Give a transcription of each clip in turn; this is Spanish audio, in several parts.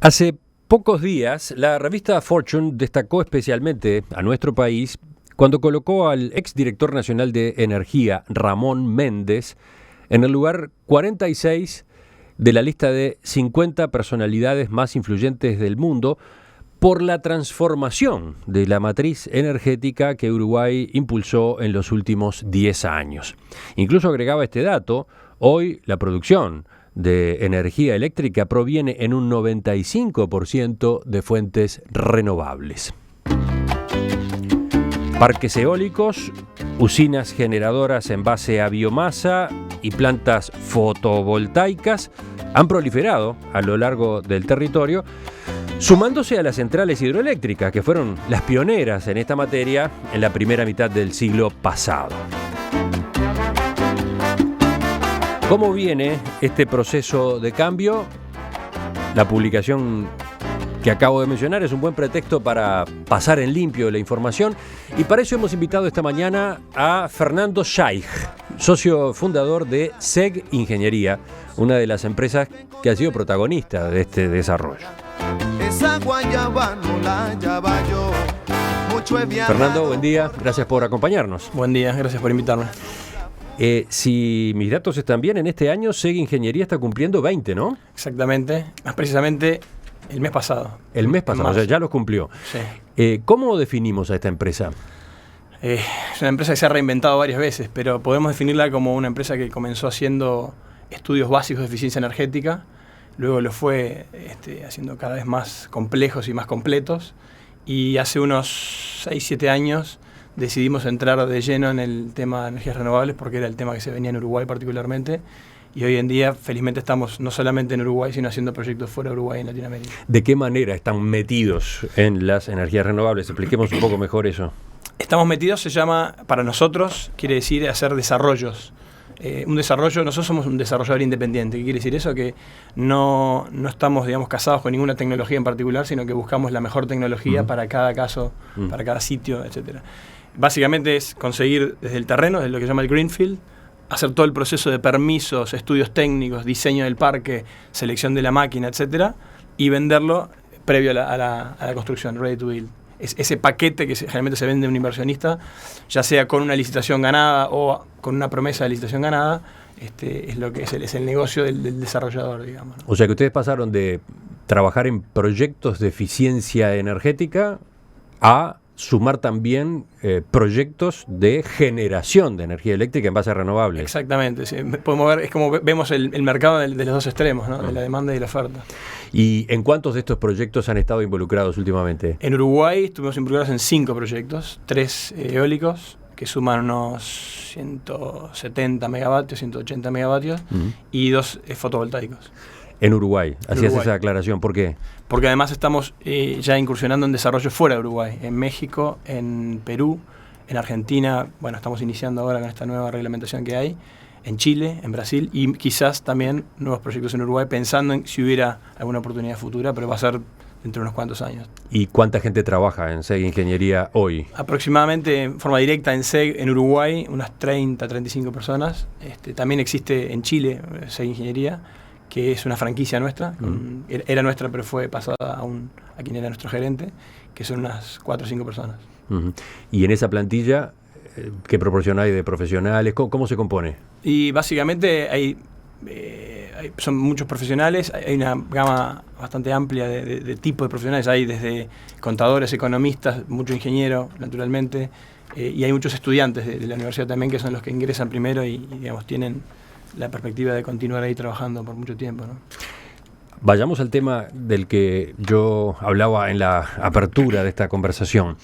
Hace pocos días, la revista Fortune destacó especialmente a nuestro país cuando colocó al exdirector nacional de Energía, Ramón Méndez, en el lugar 46 de la lista de 50 personalidades más influyentes del mundo por la transformación de la matriz energética que Uruguay impulsó en los últimos 10 años. Incluso agregaba este dato: hoy la producción de energía eléctrica proviene en un 95% de fuentes renovables. Parques eólicos, usinas generadoras en base a biomasa y plantas fotovoltaicas han proliferado a lo largo del territorio, sumándose a las centrales hidroeléctricas, que fueron las pioneras en esta materia en la primera mitad del siglo pasado. ¿Cómo viene este proceso de cambio? La publicación que acabo de mencionar es un buen pretexto para pasar en limpio la información, y para eso hemos invitado esta mañana a Fernando Scheich, socio fundador de SEG Ingeniería, una de las empresas que ha sido protagonista de este desarrollo. Fernando, buen día, gracias por acompañarnos. Buen día, gracias por invitarme. Si mis datos están bien, en este año SEG Ingeniería está cumpliendo 20, ¿no? Exactamente, más precisamente el mes pasado. El mes pasado, o sea, ya los cumplió. Sí. ¿Cómo definimos a esta empresa? Es una empresa que se ha reinventado varias veces, pero podemos definirla como una empresa que comenzó haciendo estudios básicos de eficiencia energética, luego lo fue haciendo cada vez más complejos y más completos, y hace unos 6-7 años decidimos entrar de lleno en el tema de energías renovables, porque era el tema que se venía en Uruguay particularmente, y hoy en día felizmente estamos no solamente en Uruguay, sino haciendo proyectos fuera de Uruguay en Latinoamérica. ¿De qué manera están metidos en las energías renovables? Expliquemos un poco mejor eso. Estamos metidos, se llama, para nosotros, quiere decir hacer desarrollos. Un desarrollo, nosotros somos un desarrollador independiente. ¿Qué quiere decir eso? Que no estamos, casados con ninguna tecnología en particular, sino que buscamos la mejor tecnología para cada caso, para cada sitio, etcétera. Básicamente es conseguir desde el terreno, desde lo que se llama el Greenfield, hacer todo el proceso de permisos, estudios técnicos, diseño del parque, selección de la máquina, etcétera, y venderlo previo a la construcción, ready to build. Ese paquete que generalmente se vende a un inversionista, ya sea con una licitación ganada o con una promesa de licitación ganada, es lo que es el negocio del desarrollador, digamos, ¿no? O sea que ustedes pasaron de trabajar en proyectos de eficiencia energética a sumar también proyectos de generación de energía eléctrica en base a renovables. Exactamente, sí. Podemos ver, es como vemos el mercado de los dos extremos, ¿no? De la demanda y la oferta. ¿Y en cuántos de estos proyectos han estado involucrados últimamente? En Uruguay estuvimos involucrados en 5 proyectos, 3 eólicos, que suman unos 170 megavatios, 180 megavatios, y 2 fotovoltaicos. En Uruguay, hacías esa aclaración, ¿por qué? Porque además estamos ya incursionando en desarrollo fuera de Uruguay, en México, en Perú, en Argentina, bueno, estamos iniciando ahora con esta nueva reglamentación que hay, en Chile, en Brasil, y quizás también nuevos proyectos en Uruguay, pensando en si hubiera alguna oportunidad futura, pero va a ser dentro de unos cuantos años. ¿Y cuánta gente trabaja en SEG Ingeniería hoy? Aproximadamente en forma directa en SEG, en Uruguay, unas 30-35 personas. También existe en Chile SEG Ingeniería, que es una franquicia nuestra, era nuestra pero fue pasada a quien era nuestro gerente, que son unas 4 o 5 personas. ¿Y en esa plantilla qué proporción hay de profesionales? ¿Cómo se compone? Y básicamente son muchos profesionales, hay una gama bastante amplia de tipos de profesionales, hay desde contadores, economistas, mucho ingeniero, naturalmente, y hay muchos estudiantes de la universidad también, que son los que ingresan primero y tienen la perspectiva de continuar ahí trabajando por mucho tiempo, ¿no? Vayamos al tema del que yo hablaba en la apertura de esta conversación.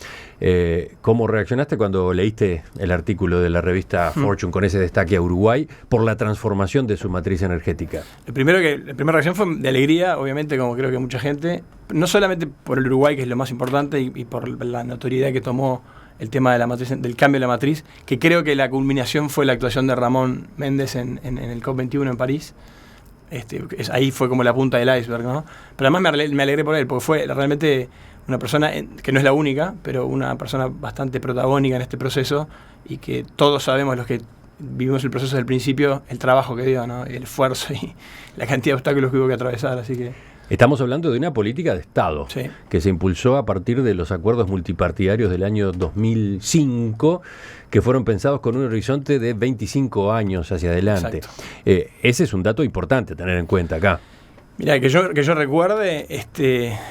¿Cómo reaccionaste cuando leíste el artículo de la revista Fortune con ese destaque a Uruguay por la transformación de su matriz energética? La primera reacción fue de alegría, obviamente, como creo que mucha gente, no solamente por el Uruguay, que es lo más importante, y por la notoriedad que tomó el tema de la matriz, del cambio de la matriz, que creo que la culminación fue la actuación de Ramón Méndez en el COP21 en París. Ahí fue como la punta del iceberg, ¿no? Pero además me alegré por él, porque fue realmente una persona que no es la única, pero una persona bastante protagónica en este proceso, y que todos sabemos, los que vivimos el proceso desde el principio, el trabajo que dio, ¿no? El esfuerzo y la cantidad de obstáculos que hubo que atravesar, así que... Estamos hablando de una política de Estado que se impulsó a partir de los acuerdos multipartidarios del año 2005, que fueron pensados con un horizonte de 25 años hacia adelante. Ese es un dato importante a tener en cuenta acá. Mira, que yo recuerde,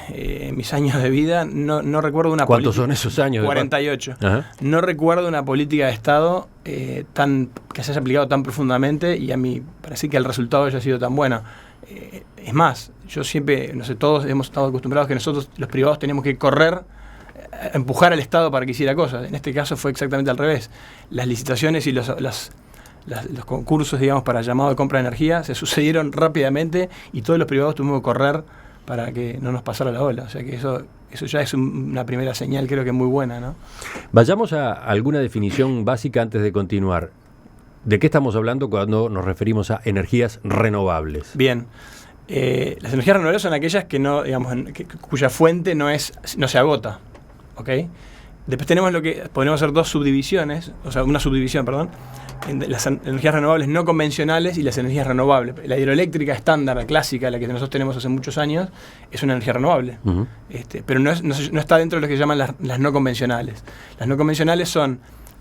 en mis años de vida, no recuerdo una política... ¿Cuántos son esos años? 48. No recuerdo una política de Estado que se haya aplicado tan profundamente y a mí parece que el resultado haya sido tan bueno. Es más, yo siempre, no sé, todos hemos estado acostumbrados que nosotros, los privados, teníamos que correr, empujar al Estado para que hiciera cosas. En este caso fue exactamente al revés. Las licitaciones y los concursos, digamos, para llamado de compra de energía se sucedieron rápidamente y todos los privados tuvimos que correr para que no nos pasara la ola. O sea que eso ya es una primera señal, creo que muy buena, ¿no? Vayamos a alguna definición básica antes de continuar. ¿De qué estamos hablando cuando nos referimos a energías renovables? Bien. Las energías renovables son aquellas que no, digamos, cuya fuente no se agota. ¿Ok? Después tenemos lo que podemos hacer dos subdivisiones, o sea, una subdivisión, perdón, en las energías renovables no convencionales y las energías renovables. La hidroeléctrica estándar, clásica, la que nosotros tenemos hace muchos años, es una energía renovable. Pero no está dentro de lo que se llaman las no convencionales. Las no convencionales son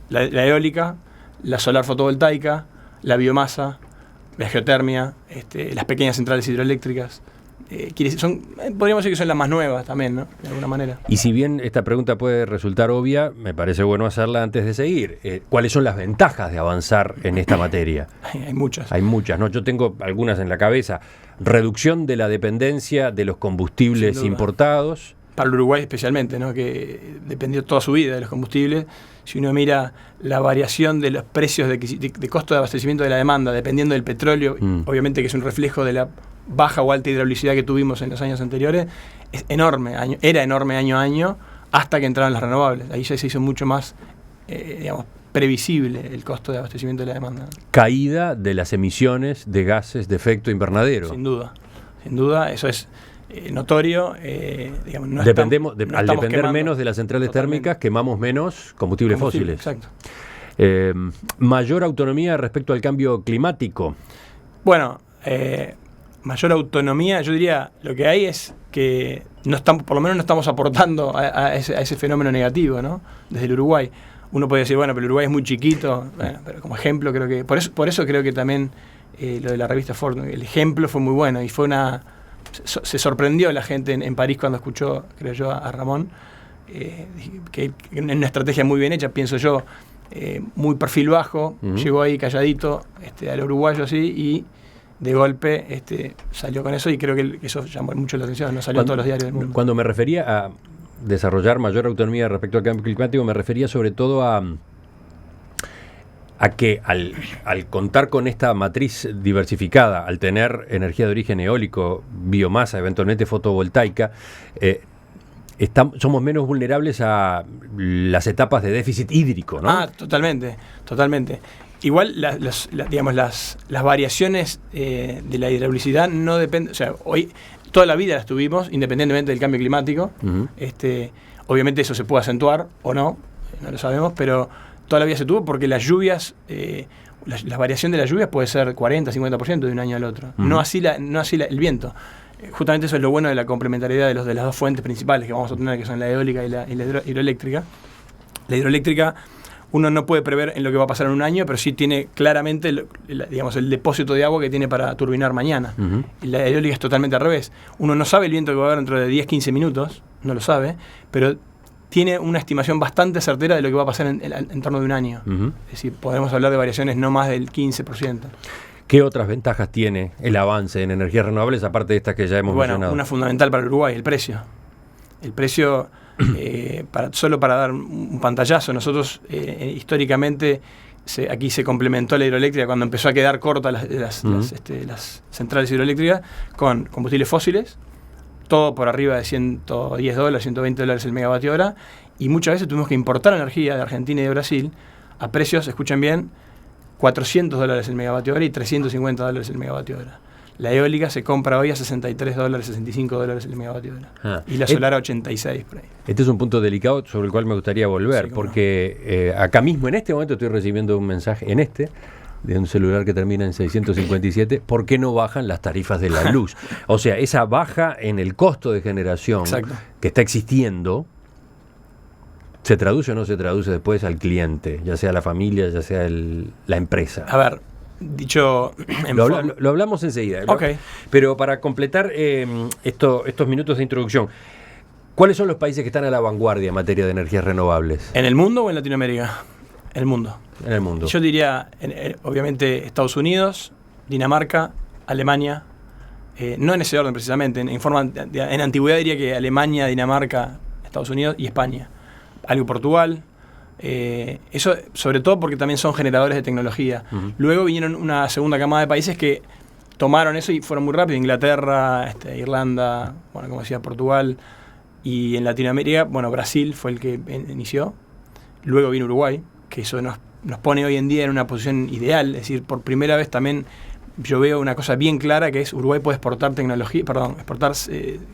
la eólica, la solar fotovoltaica, la biomasa, la geotermia, las pequeñas centrales hidroeléctricas. Podríamos decir que son las más nuevas también, ¿no? De alguna manera. Y si bien esta pregunta puede resultar obvia, me parece bueno hacerla antes de seguir. ¿Cuáles son las ventajas de avanzar en esta materia? Hay muchas. Hay muchas, ¿no? Yo tengo algunas en la cabeza. Reducción de la dependencia de los combustibles importados. Para el Uruguay especialmente, ¿no? Que dependió toda su vida de los combustibles. Si uno mira la variación de los precios de costo de abastecimiento de la demanda, dependiendo del petróleo, obviamente que es un reflejo de la baja o alta hidraulicidad que tuvimos en los años anteriores, es enorme, era enorme año a año, hasta que entraron las renovables. Ahí ya se hizo mucho más, previsible el costo de abastecimiento de la demanda. Caída de las emisiones de gases de efecto invernadero. Sin duda, eso es notorio. Al depender menos de las centrales térmicas, quemamos menos combustibles fósiles. Exacto. Mayor autonomía respecto al cambio climático. Bueno, mayor autonomía, yo diría, lo que hay es que por lo menos no estamos aportando a ese fenómeno negativo, ¿no? Desde el Uruguay. Uno puede decir, bueno, pero el Uruguay es muy chiquito, pero como ejemplo creo que... Por eso creo que también lo de la revista Ford, el ejemplo fue muy bueno y fue se sorprendió la gente en París cuando escuchó, creo yo, a Ramón, que en una estrategia muy bien hecha, pienso yo, muy perfil bajo, llegó ahí calladito, al uruguayo así, y de golpe salió con eso, y creo que eso llamó mucho la atención, no salió en todos los diarios del mundo. Cuando me refería a desarrollar mayor autonomía respecto al cambio climático, me refería sobre todo a que al contar con esta matriz diversificada, al tener energía de origen eólico, biomasa, eventualmente fotovoltaica, somos menos vulnerables a las etapas de déficit hídrico, ¿no? Totalmente. Igual las variaciones de la hidraulicidad no dependen, o sea, hoy toda la vida las tuvimos, independientemente del cambio climático. Obviamente eso se puede acentuar o no lo sabemos, pero toda la vida se tuvo porque las lluvias, la variación de las lluvias puede ser 40-50% de un año al otro. No así el viento. Justamente eso es lo bueno de la complementariedad de las dos fuentes principales que vamos a tener, que son la eólica y la hidroeléctrica. La hidroeléctrica uno no puede prever en lo que va a pasar en un año, pero sí tiene claramente el depósito de agua que tiene para turbinar mañana. Y la eólica es totalmente al revés. Uno no sabe el viento que va a haber dentro de 10-15 minutos, no lo sabe, pero tiene una estimación bastante certera de lo que va a pasar en torno de un año. Es decir, podemos hablar de variaciones no más del 15%. ¿Qué otras ventajas tiene el avance en energías renovables, aparte de estas que ya hemos mencionado? Una fundamental para el Uruguay, el precio. El precio, solo para dar un pantallazo, nosotros históricamente aquí se complementó la hidroeléctrica cuando empezó a quedar cortas las centrales hidroeléctricas con combustibles fósiles, todo por arriba de $110, $120 el megavatio hora, y muchas veces tuvimos que importar energía de Argentina y de Brasil a precios, escuchen bien, $400 el megavatio hora y $350 el megavatio hora. La eólica se compra hoy a $63, $65 el megavatio hora. Y la solar a 86 por ahí. Este es un punto delicado sobre el cual me gustaría volver, porque acá mismo, en este momento, estoy recibiendo un mensaje, de un celular que termina en 657, ¿por qué no bajan las tarifas de la luz? O sea, esa baja en el costo de generación Exacto. que está existiendo, ¿se traduce o no se traduce después al cliente? Ya sea la familia, ya sea la empresa. A ver, dicho... Lo hablamos enseguida. Ok. Pero para completar estos minutos de introducción, ¿cuáles son los países que están a la vanguardia en materia de energías renovables? ¿En el mundo o en Latinoamérica? En el mundo. En el mundo. Yo diría, obviamente, Estados Unidos, Dinamarca, Alemania, no en ese orden precisamente, en antigüedad diría que Alemania, Dinamarca, Estados Unidos y España. Algo Portugal. Eso sobre todo porque también son generadores de tecnología. Uh-huh. Luego vinieron una segunda camada de países que tomaron eso y fueron muy rápido. Inglaterra, Irlanda, bueno, como decía, Portugal. Y en Latinoamérica, bueno, Brasil fue el que inició. Luego vino Uruguay, que eso nos pone hoy en día en una posición ideal. Es decir, por primera vez también yo veo una cosa bien clara, que es Uruguay puede exportar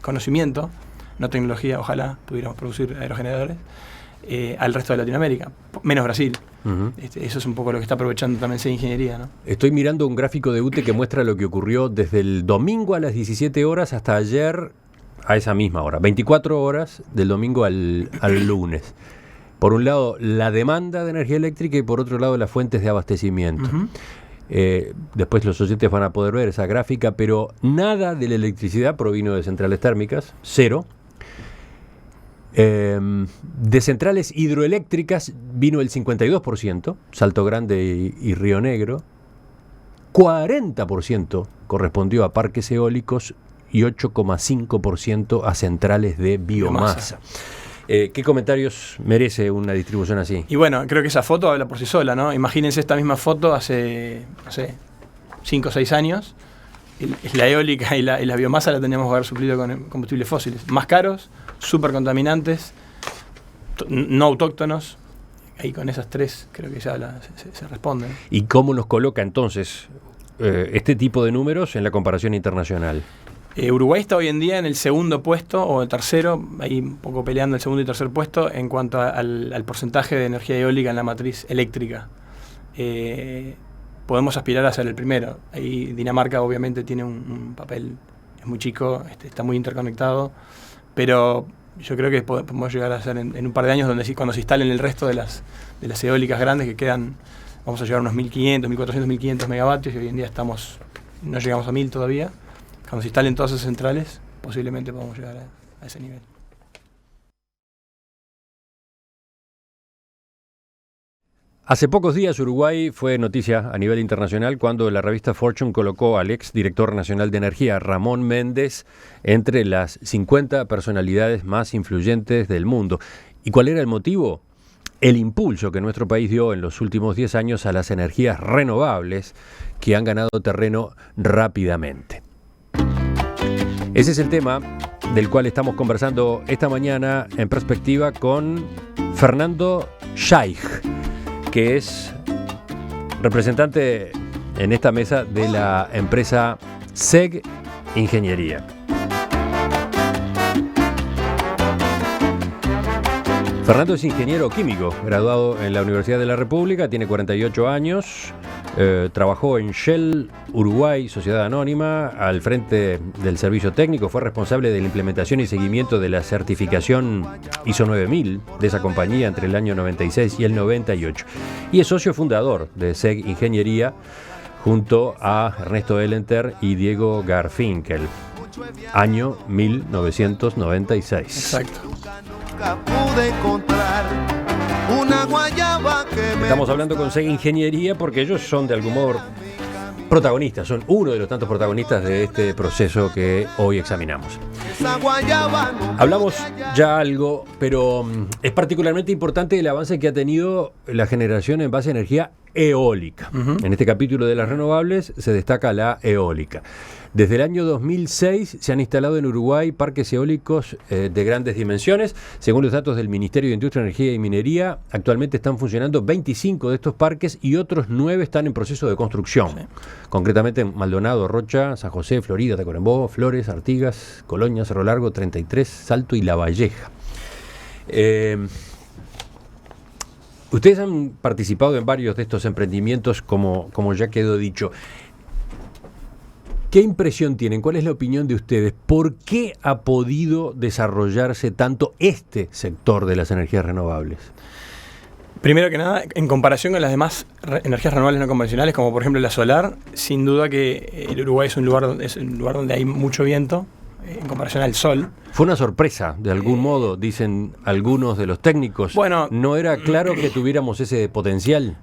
conocimiento, no tecnología, ojalá pudiéramos producir aerogeneradores, al resto de Latinoamérica, menos Brasil. Uh-huh. Eso es un poco lo que está aprovechando también SEG Ingeniería, ¿no? Estoy mirando un gráfico de UTE que muestra lo que ocurrió desde el domingo a las 17 horas hasta ayer a esa misma hora, 24 horas del domingo al lunes. Por un lado, la demanda de energía eléctrica y por otro lado, las fuentes de abastecimiento. Uh-huh. Después los oyentes van a poder ver esa gráfica, pero nada de la electricidad provino de centrales térmicas, cero. De centrales hidroeléctricas vino el 52%, Salto Grande y Río Negro. 40% correspondió a parques eólicos y 8,5% a centrales de biomasa. ¿Qué comentarios merece una distribución así? Y bueno, creo que esa foto habla por sí sola, ¿no? Imagínense esta misma foto hace, no sé, 5 o 6 años. La eólica y la biomasa la teníamos que haber suplido con combustibles fósiles. Más caros, súper contaminantes, no autóctonos. Ahí con esas tres creo que ya se responden. ¿Y cómo nos coloca entonces este tipo de números en la comparación internacional? Uruguay está hoy en día en el segundo puesto o el tercero, ahí un poco peleando el segundo y tercer puesto en cuanto al porcentaje de energía eólica en la matriz eléctrica. Podemos aspirar a ser el primero. Ahí Dinamarca obviamente tiene un papel, es muy chico, está muy interconectado, pero yo creo que podemos llegar a ser en un par de años cuando se instalen el resto de las eólicas grandes que quedan, vamos a llegar a unos 1.500, 1.400, 1.500 megavatios y hoy en día no llegamos a 1.000 todavía. Cuando se instalen todas esas centrales, posiblemente podamos llegar a ese nivel. Hace pocos días Uruguay fue noticia a nivel internacional cuando la revista Fortune colocó al ex director nacional de energía, Ramón Méndez, entre las 50 personalidades más influyentes del mundo. ¿Y cuál era el motivo? El impulso que nuestro país dio en los últimos 10 años a las energías renovables que han ganado terreno rápidamente. Ese es el tema del cual estamos conversando esta mañana en Perspectiva con Fernando Scheich, que es representante en esta mesa de la empresa SEG Ingeniería. Fernando es ingeniero químico, graduado en la Universidad de la República, tiene 48 años, trabajó en Shell Uruguay, Sociedad Anónima, al frente del servicio técnico, fue responsable de la implementación y seguimiento de la certificación ISO 9000 de esa compañía entre el año 96 y el 98. Y es socio fundador de SEG Ingeniería junto a Ernesto Ellenter y Diego Garfinkel, año 1996. Exacto. Estamos hablando con SEG Ingeniería porque ellos son de algún modo protagonistas, son uno de los tantos protagonistas de este proceso que hoy examinamos. Hablamos ya algo, pero es particularmente importante el avance que ha tenido la generación en base a energía eólica. Uh-huh. En este capítulo de las renovables se destaca la eólica. Desde el año 2006 se han instalado en Uruguay parques eólicos de grandes dimensiones. Según los datos del Ministerio de Industria, Energía y Minería, actualmente están funcionando 25 de estos parques y otros 9 están en proceso de construcción. Sí. Concretamente en Maldonado, Rocha, San José, Florida, Tacuarembó, Flores, Artigas, Colonia, Cerro Largo, 33, Salto y La Valleja. Ustedes han participado en varios de estos emprendimientos, como ya quedó dicho. ¿Qué impresión tienen? ¿Cuál es la opinión de ustedes? ¿Por qué ha podido desarrollarse tanto este sector de las energías renovables? Primero que nada, en comparación con las demás energías renovables no convencionales, como por ejemplo la solar, sin duda que el Uruguay es un lugar donde hay mucho viento en comparación al sol. Fue una sorpresa, de algún modo, dicen algunos de los técnicos. Bueno, ¿no era claro que tuviéramos ese potencial?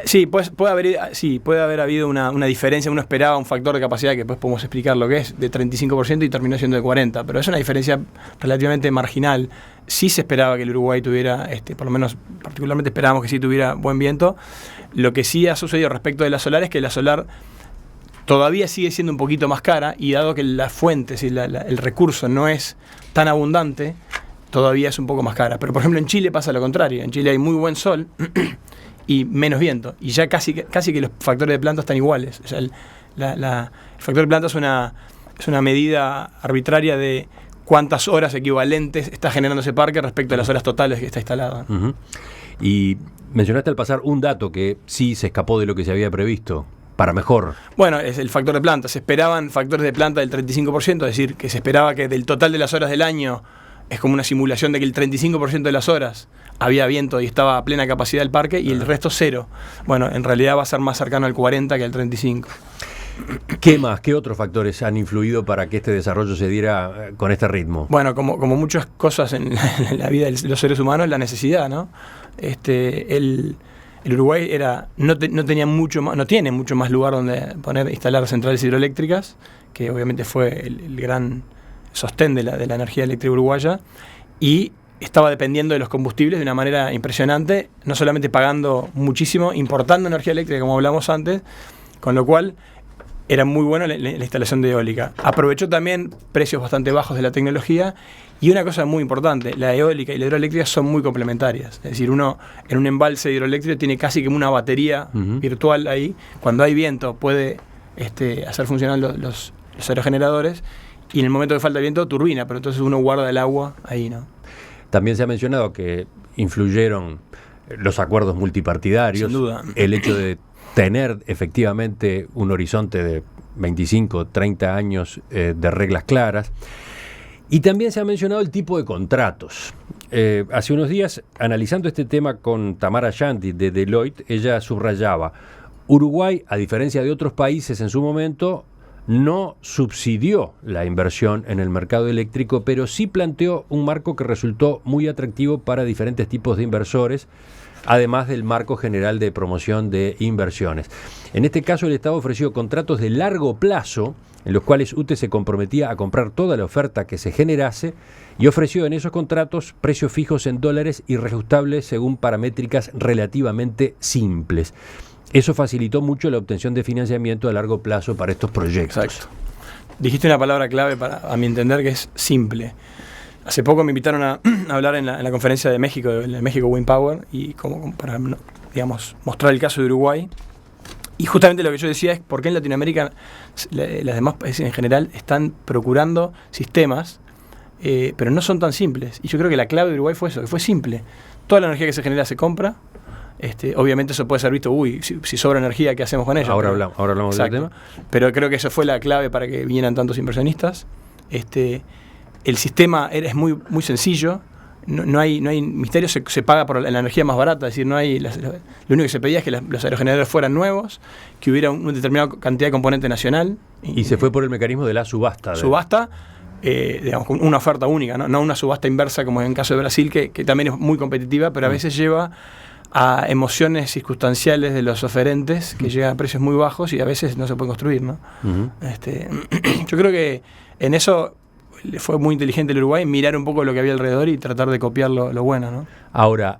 Sí, puede haber habido una diferencia. Uno esperaba un factor de capacidad que después podemos explicar lo que es, de 35% y terminó siendo de 40%, pero es una diferencia relativamente marginal. Sí se esperaba que el Uruguay tuviera, por lo menos particularmente esperábamos que sí tuviera buen viento. Lo que sí ha sucedido respecto de la solar es que la solar todavía sigue siendo un poquito más cara, y dado que la fuente, el recurso no es tan abundante, todavía es un poco más cara. Pero por ejemplo en Chile pasa lo contrario. En Chile hay muy buen sol y menos viento, y ya casi que los factores de planta están iguales. O sea, el factor de planta es una medida arbitraria de cuántas horas equivalentes está generando ese parque respecto a las horas totales que está instalado. Uh-huh. Y mencionaste al pasar un dato que sí se escapó de lo que se había previsto, para mejor. Bueno, es el factor de planta. Se esperaban factores de planta del 35%, es decir, que se esperaba que del total de las horas del año, es como una simulación de que el 35% de las horas había viento y estaba a plena capacidad del parque, y el resto cero. Bueno, en realidad va a ser más cercano al 40 que al 35. ¿Qué más? ¿Qué otros factores han influido para que este desarrollo se diera con este ritmo? Bueno, como muchas cosas en la vida de los seres humanos, la necesidad, ¿no? El Uruguay no tiene mucho más lugar donde instalar centrales hidroeléctricas, que obviamente fue el gran sostén de la energía eléctrica uruguaya, y estaba dependiendo de los combustibles de una manera impresionante, no solamente pagando muchísimo, importando energía eléctrica, como hablamos antes, con lo cual era muy buena la instalación de eólica. Aprovechó también precios bastante bajos de la tecnología, y una cosa muy importante, la eólica y la hidroeléctrica son muy complementarias. Es decir, uno en un embalse hidroeléctrico tiene casi como una batería virtual ahí. Cuando hay viento puede hacer funcionar los aerogeneradores, y en el momento que falta viento, turbina, pero entonces uno guarda el agua ahí, ¿no? También se ha mencionado que influyeron los acuerdos multipartidarios, sin duda, el hecho de tener efectivamente un horizonte de 25, 30 años de reglas claras. Y también se ha mencionado el tipo de contratos. Hace unos días, analizando este tema con Tamara Shanti de Deloitte, ella subrayaba: Uruguay, a diferencia de otros países en su momento, no subsidió la inversión en el mercado eléctrico, pero sí planteó un marco que resultó muy atractivo para diferentes tipos de inversores, además del marco general de promoción de inversiones. En este caso, el Estado ofreció contratos de largo plazo, en los cuales UTE se comprometía a comprar toda la oferta que se generase, y ofreció en esos contratos precios fijos en dólares y reajustables según paramétricas relativamente simples. Eso facilitó mucho la obtención de financiamiento a largo plazo para estos proyectos. Digamos. Dijiste una palabra clave a mi entender, que es simple. Hace poco me invitaron a hablar en la conferencia de México, el México Wind Power, y como para, digamos, mostrar el caso de Uruguay. Y justamente lo que yo decía es por qué en Latinoamérica las demás países en general están procurando sistemas, pero no son tan simples. Y yo creo que la clave de Uruguay fue eso, que fue simple. Toda la energía que se genera se compra. Obviamente eso puede ser visto, si sobra energía, ¿qué hacemos con ella? Ahora hablamos del tema. Pero creo que eso fue la clave para que vinieran tantos inversionistas. El sistema es muy, muy sencillo, no hay misterio, se paga por la energía más barata, es decir, lo único que se pedía es que los aerogeneradores fueran nuevos, que hubiera una determinada cantidad de componente nacional. Y se fue por el mecanismo de la subasta. Digamos, con una oferta única, no una subasta inversa como en el caso de Brasil, que también es muy competitiva, pero a veces lleva a emociones circunstanciales de los oferentes, que llegan a precios muy bajos y a veces no se puede construir, ¿no? Yo creo que en eso fue muy inteligente el Uruguay, mirar un poco lo que había alrededor y tratar de copiar lo bueno, ¿no? Ahora,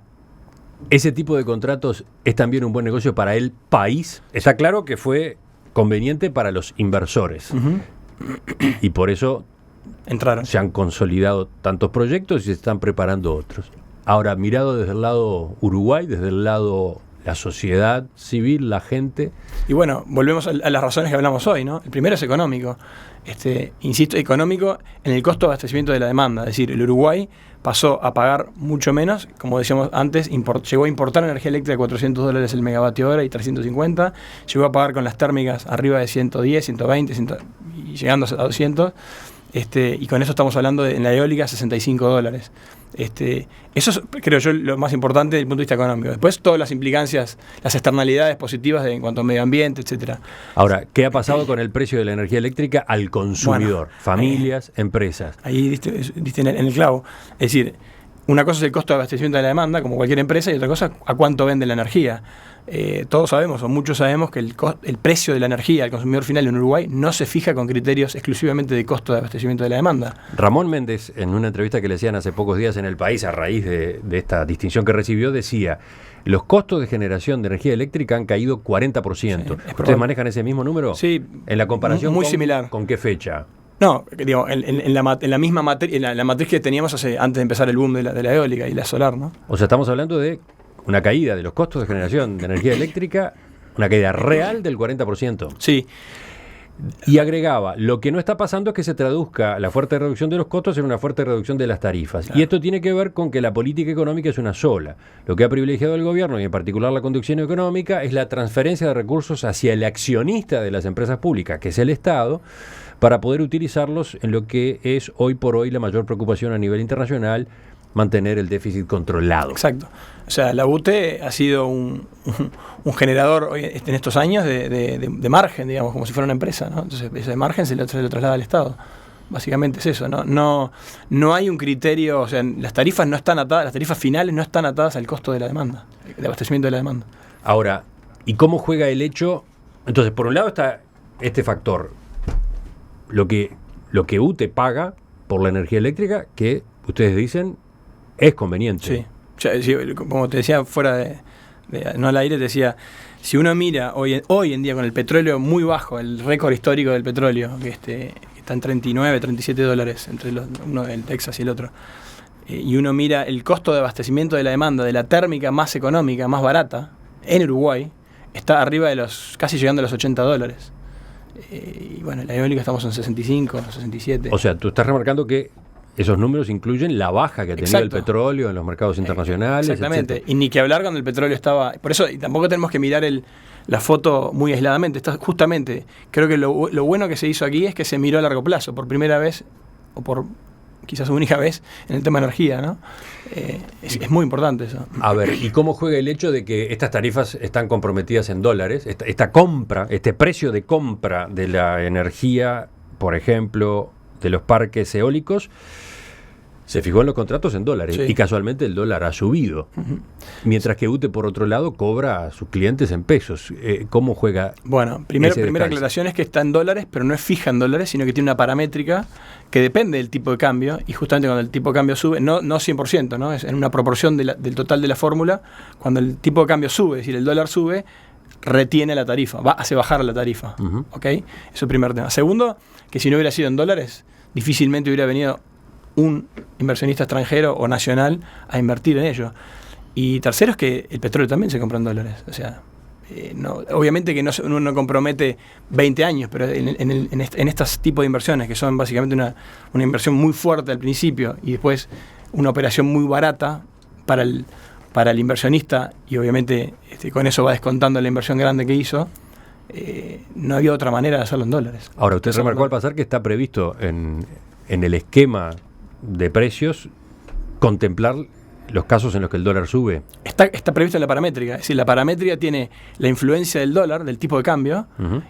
¿ese tipo de contratos es también un buen negocio para el país? Está claro que fue conveniente para los inversores, y por eso entraron. Se han consolidado tantos proyectos y se están preparando otros. Ahora, mirado desde el lado Uruguay, desde el lado la sociedad civil, la gente? Y bueno, volvemos a las razones que hablamos hoy, ¿no? El primero es económico. Insisto, económico en el costo de abastecimiento de la demanda. Es decir, el Uruguay pasó a pagar mucho menos, como decíamos antes, llegó a importar energía eléctrica a $400 el megavatio hora y 350, llegó a pagar con las térmicas arriba de 110, 120, y llegando a 200, y con eso estamos hablando en la eólica $65. Eso es, creo yo, lo más importante desde el punto de vista económico. Después todas las implicancias, las externalidades positivas en cuanto a medio ambiente, etcétera. Ahora, ¿qué ha pasado con el precio de la energía eléctrica al consumidor? Bueno, familias, empresas. Ahí diste en el clavo. Es decir, una cosa es el costo de abastecimiento de la demanda, como cualquier empresa, y otra cosa a cuánto vende la energía. Todos sabemos, o muchos sabemos, que el precio de la energía al consumidor final en Uruguay no se fija con criterios exclusivamente de costo de abastecimiento de la demanda. Ramón Méndez, en una entrevista que le hacían hace pocos días en El País, a raíz de esta distinción que recibió, decía: los costos de generación de energía eléctrica han caído 40%. Sí, ¿ustedes manejan ese mismo número? Sí. ¿En la comparación muy similar? ¿Con qué fecha? No, digamos, en la misma matriz, la matriz que teníamos antes de empezar el boom de la eólica y la solar, ¿no? O sea, estamos hablando de una caída de los costos de generación de energía eléctrica, una caída real del 40%. Sí. Y agregaba, lo que no está pasando es que se traduzca la fuerte reducción de los costos en una fuerte reducción de las tarifas. Claro. Y esto tiene que ver con que la política económica es una sola. Lo que ha privilegiado el gobierno, y en particular la conducción económica, es la transferencia de recursos hacia el accionista de las empresas públicas, que es el Estado, para poder utilizarlos en lo que es hoy por hoy la mayor preocupación a nivel internacional: mantener el déficit controlado. Exacto. O sea, la UTE ha sido un generador hoy, en estos años de margen, digamos, como si fuera una empresa, ¿no? Entonces, ese margen se lo traslada al Estado. Básicamente es eso, ¿no? No hay un criterio, o sea, las tarifas no están atadas, las tarifas finales no están atadas al costo de la demanda, de abastecimiento de la demanda. Ahora, ¿y cómo juega el hecho? Entonces, por un lado está este factor, lo que UTE paga por la energía eléctrica, que ustedes dicen es conveniente. Sí. Como te decía fuera no al aire, te decía, si uno mira hoy en día con el petróleo muy bajo, el récord histórico del petróleo, que está en $39, $37 entre uno del Texas y el otro, y uno mira el costo de abastecimiento de la demanda de la térmica más económica, más barata, en Uruguay, está arriba de casi llegando a los $80. Y bueno, en la eólica estamos en 65, 67. O sea, tú estás remarcando que esos números incluyen la baja que ha tenido el petróleo en los mercados internacionales. Exactamente, etcétera. Y ni que hablar cuando el petróleo estaba... Por eso, y tampoco tenemos que mirar la foto muy aisladamente. Justamente, creo que lo bueno que se hizo aquí es que se miró a largo plazo, por primera vez, o por quizás única vez, en el tema de energía, ¿no? Es muy importante eso. A ver, ¿y cómo juega el hecho de que estas tarifas están comprometidas en dólares? Esta compra, este precio de compra de la energía, por ejemplo, de los parques eólicos, se fijó en los contratos en dólares, sí. Y casualmente el dólar ha subido, mientras que UTE, por otro lado, cobra a sus clientes en pesos. ¿Cómo juega? Bueno, primera aclaración es que está en dólares, pero no es fija en dólares, sino que tiene una paramétrica que depende del tipo de cambio, y justamente cuando el tipo de cambio sube, no 100%, ¿no? Es en una proporción del total de la fórmula. Cuando el tipo de cambio sube, es decir, el dólar sube, retiene la tarifa, hace bajar la tarifa. ¿Ok? Eso es el primer tema. Segundo, que si no hubiera sido en dólares, difícilmente hubiera venido un inversionista extranjero o nacional a invertir en ello. Y tercero es que el petróleo también se compra en dólares. O sea, obviamente que uno no compromete 20 años, pero en estos tipos de inversiones, que son básicamente una inversión muy fuerte al principio y después una operación muy barata para el inversionista, y obviamente con eso va descontando la inversión grande que hizo, no había otra manera de hacerlo en dólares. Ahora, usted remarcó al pasar que está previsto en el esquema de precios contemplar los casos en los que el dólar sube. Está previsto en la paramétrica, es decir, la paramétrica tiene la influencia del dólar, del tipo de cambio,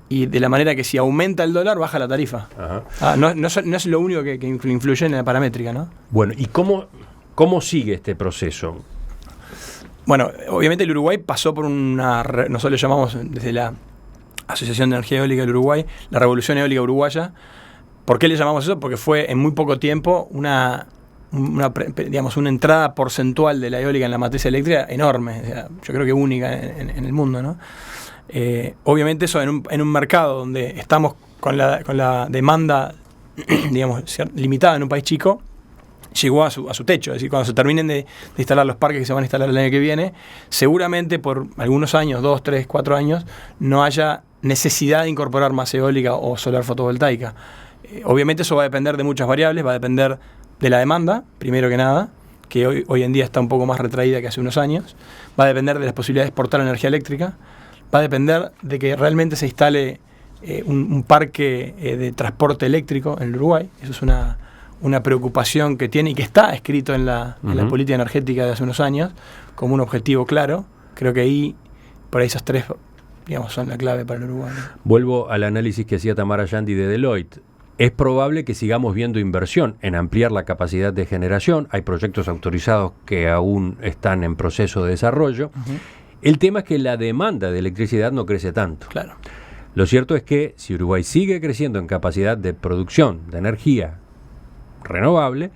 y de la manera que si aumenta el dólar, baja la tarifa. No es lo único que influye en la paramétrica, ¿no? Bueno, ¿y cómo sigue este proceso? Bueno, obviamente el Uruguay pasó por nosotros le llamamos desde la Asociación de Energía Eólica del Uruguay, la Revolución Eólica Uruguaya. ¿Por qué le llamamos eso? Porque fue en muy poco tiempo una entrada porcentual de la eólica en la matriz eléctrica enorme, o sea, yo creo que única en el mundo, ¿no? Obviamente eso en un mercado donde estamos con la demanda, digamos, limitada en un país chico, llegó a su techo. Es decir, cuando se terminen de instalar los parques que se van a instalar el año que viene, seguramente por algunos años, 2, 3, 4 años, no haya necesidad de incorporar más eólica o solar fotovoltaica. Obviamente eso va a depender de muchas variables, va a depender de la demanda, primero que nada, que hoy en día está un poco más retraída que hace unos años, va a depender de las posibilidades de exportar energía eléctrica, va a depender de que realmente se instale un parque de transporte eléctrico en el Uruguay. Eso es una preocupación que tiene y que está escrito en la política energética de hace unos años como un objetivo claro. Creo que ahí, por ahí esas tres, digamos, son la clave para el Uruguay. Vuelvo al análisis que hacía Tamara Yandi de Deloitte. Es probable que sigamos viendo inversión en ampliar la capacidad de generación. Hay proyectos autorizados que aún están en proceso de desarrollo. El tema es que la demanda de electricidad no crece tanto. Claro. Lo cierto es que si Uruguay sigue creciendo en capacidad de producción de energía renovable,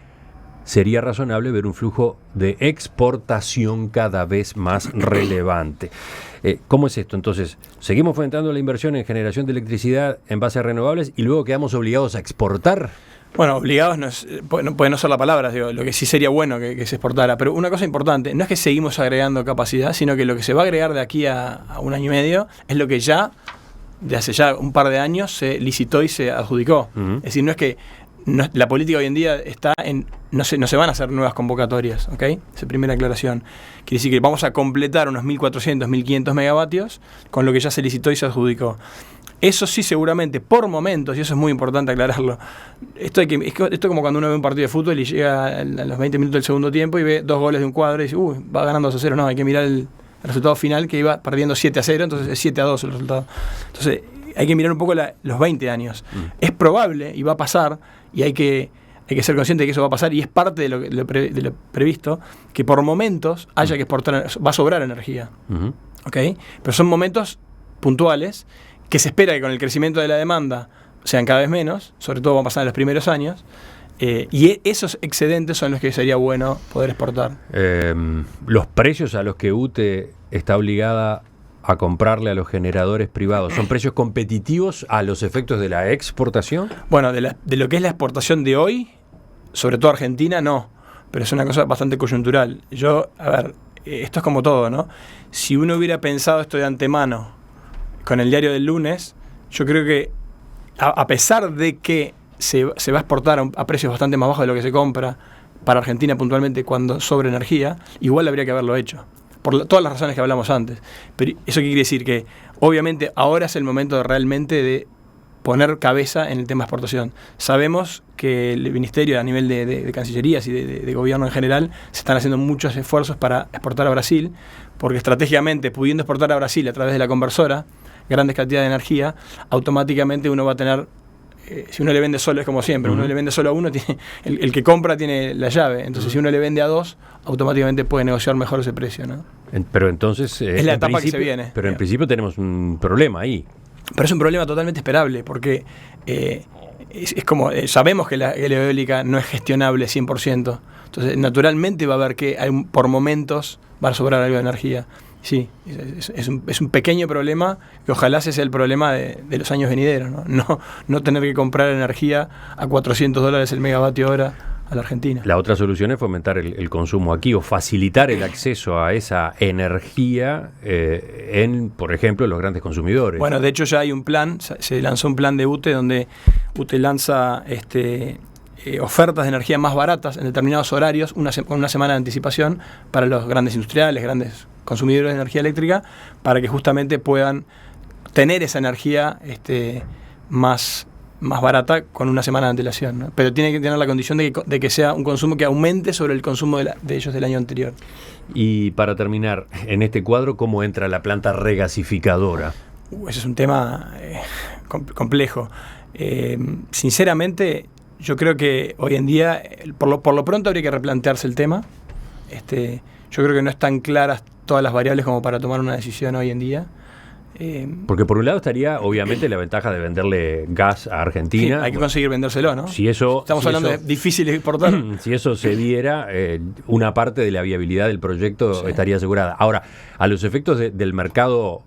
sería razonable ver un flujo de exportación cada vez más relevante. ¿Cómo es esto? Entonces, seguimos fomentando la inversión en generación de electricidad en base a renovables y luego quedamos obligados a exportar. Bueno, obligados puede no ser la palabra, digo, lo que sí sería bueno que se exportara. Pero una cosa importante, no es que seguimos agregando capacidad, sino que lo que se va a agregar de aquí a un año y medio es lo que ya, de hace ya un par de años, se licitó y se adjudicó. Es decir, no es que la política hoy en día está en... No se van a hacer nuevas convocatorias, ¿ok? Esa es primera aclaración. Quiere decir que vamos a completar unos 1.400, 1.500 megavatios con lo que ya se licitó y se adjudicó. Eso sí, seguramente, por momentos, y eso es muy importante aclararlo, esto es como cuando uno ve un partido de fútbol y llega a los 20 minutos del segundo tiempo y ve 2 goles de un cuadro y dice, va ganando 2-0. No, hay que mirar el resultado final, que iba perdiendo 7-0, entonces es 7-2 el resultado. Entonces hay que mirar un poco los 20 años. Es probable, y va a pasar, y hay que ser consciente de que eso va a pasar, y es parte de lo previsto, que por momentos haya que exportar, va a sobrar energía. ¿Ok? Pero son momentos puntuales que se espera que con el crecimiento de la demanda sean cada vez menos, sobre todo va a pasar en los primeros años, y esos excedentes son los que sería bueno poder exportar. Los precios a los que UTE está obligada a comprarle a los generadores privados, ¿son precios competitivos a los efectos de la exportación? Bueno, de lo que es la exportación de hoy, sobre todo Argentina, no, pero es una cosa bastante coyuntural. Esto es como todo, ¿no? Si uno hubiera pensado esto de antemano con el diario del lunes, yo creo que a pesar de que se va a exportar a precios bastante más bajos de lo que se compra para Argentina puntualmente cuando sobre energía, igual habría que haberlo hecho, por todas las razones que hablamos antes. Pero ¿eso qué quiere decir? Que obviamente ahora es el momento realmente de poner cabeza en el tema de exportación. Sabemos que el Ministerio a nivel de Cancillerías y de gobierno en general se están haciendo muchos esfuerzos para exportar a Brasil, porque estratégicamente, pudiendo exportar a Brasil a través de la conversora grandes cantidades de energía, automáticamente uno va a tener, si uno le vende solo, es como siempre, uno le vende solo a uno, el que compra tiene la llave, entonces si uno le vende a dos, automáticamente puede negociar mejor ese precio, ¿no? Pero entonces... es la etapa que se viene. Pero en principio tenemos un problema ahí. Pero es un problema totalmente esperable, porque es como, sabemos que la eólica no es gestionable 100%, entonces naturalmente va a haber que por momentos va a sobrar algo de energía. Sí, es un pequeño problema que ojalá ese sea el problema de los años venideros, ¿no? No tener que comprar energía a $400 el megavatio hora a la Argentina. La otra solución es fomentar el consumo aquí o facilitar el acceso a esa energía en, por ejemplo, los grandes consumidores. Bueno, de hecho ya hay un plan, se lanzó un plan de UTE donde UTE lanza ofertas de energía más baratas en determinados horarios, con una semana de anticipación para los grandes industriales, grandes consumidores de energía eléctrica, para que justamente puedan tener esa energía más barata con una semana de antelación, ¿no? Pero tiene que tener la condición de que sea un consumo que aumente sobre el consumo de ellos del año anterior. Y para terminar, en este cuadro, ¿cómo entra la planta regasificadora? Ese es un tema complejo. Sinceramente, yo creo que hoy en día, por lo pronto habría que replantearse el tema. Yo creo que no están claras todas las variables como para tomar una decisión hoy en día. Porque por un lado estaría obviamente la ventaja de venderle gas a Argentina. Sí, hay que conseguir vendérselo, ¿no? Estamos hablando de difícil de exportar. Si eso se diera, una parte de la viabilidad del proyecto estaría asegurada. Ahora, a los efectos del mercado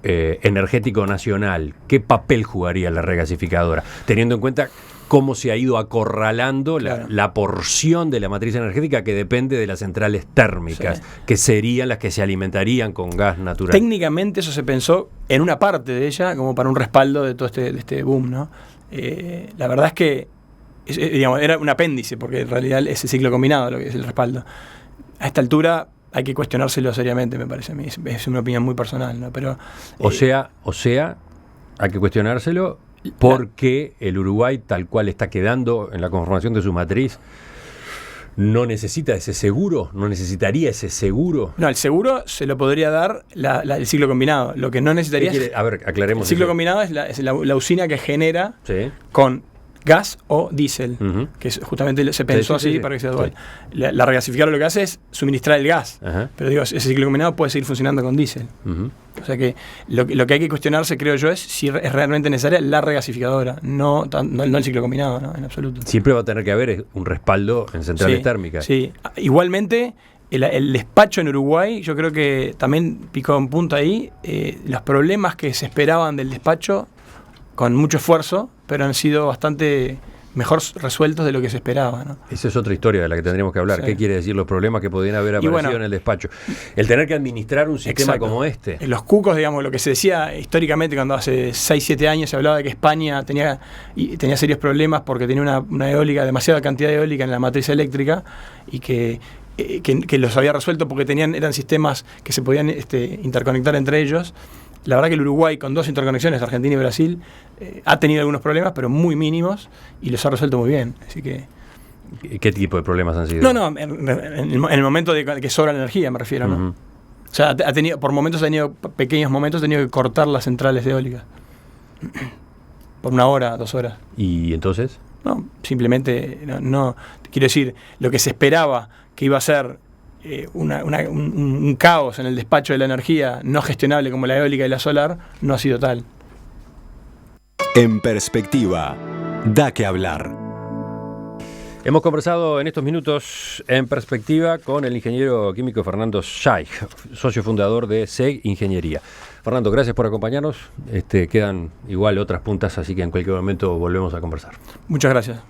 energético nacional, ¿qué papel jugaría la regasificadora? Teniendo en cuenta cómo se ha ido acorralando Claro. la porción de la matriz energética que depende de las centrales térmicas, Sí. que serían las que se alimentarían con gas natural. Técnicamente eso se pensó en una parte de ella como para un respaldo de todo este boom, ¿no? La verdad es que digamos, era un apéndice, porque en realidad es el ciclo combinado lo que es el respaldo. A esta altura hay que cuestionárselo seriamente, me parece a mí. Es una opinión muy personal, ¿no? Pero, O sea, hay que cuestionárselo porque el Uruguay, tal cual está quedando en la conformación de su matriz, no necesita ese seguro, no necesitaría ese seguro. no, el seguro se lo podría dar el ciclo combinado. Lo que no necesitaría es... A ver, aclaremos. El ciclo eso. combinado es la usina que genera Sí. con gas o diésel, Ujú. que justamente se pensó Sí, sí, así sí. para que sea dual. La regasificadora lo que hace es suministrar el gas, Ajá. pero digo, ese ciclo combinado puede seguir funcionando con diésel. Ujú. O sea que lo que hay que cuestionarse, creo yo, es si es realmente necesaria la regasificadora, no el ciclo combinado, ¿no? En absoluto. Siempre va a tener que haber un respaldo en centrales Sí, térmicas. Sí, igualmente el despacho en Uruguay, yo creo que también picó un punto ahí, los problemas que se esperaban del despacho con mucho esfuerzo, pero han sido bastante mejor resueltos de lo que se esperaba, ¿no? Esa es otra historia de la que tendríamos que hablar. Sí. ¿Qué quiere decir los problemas que podrían haber aparecido bueno, en el despacho? El tener que administrar un sistema Exacto. como este. Los cucos, digamos, lo que se decía históricamente cuando hace 6-7 años se hablaba de que España tenía serios problemas porque tenía una eólica, demasiada cantidad de eólica en la matriz eléctrica y que los había resuelto porque eran sistemas que se podían interconectar entre ellos. La verdad que el Uruguay, con 2 interconexiones, Argentina y Brasil, ha tenido algunos problemas, pero muy mínimos, y los ha resuelto muy bien. Así que... ¿Qué tipo de problemas han sido? No, en el momento de que sobra la energía, me refiero, ¿no? Ujú. O sea, por momentos pequeños momentos, ha tenido que cortar las centrales eólicas. Por 1 hora, 2 horas. ¿Y entonces? No, simplemente, no. Quiero decir, lo que se esperaba que iba a ser un caos en el despacho de la energía no gestionable como la eólica y la solar, no ha sido tal. En perspectiva, da que hablar. Hemos conversado en estos minutos en perspectiva con el ingeniero químico Fernando Scheich, socio fundador de SEG Ingeniería. Fernando, gracias por acompañarnos. Quedan igual otras puntas, así que en cualquier momento volvemos a conversar. Muchas gracias.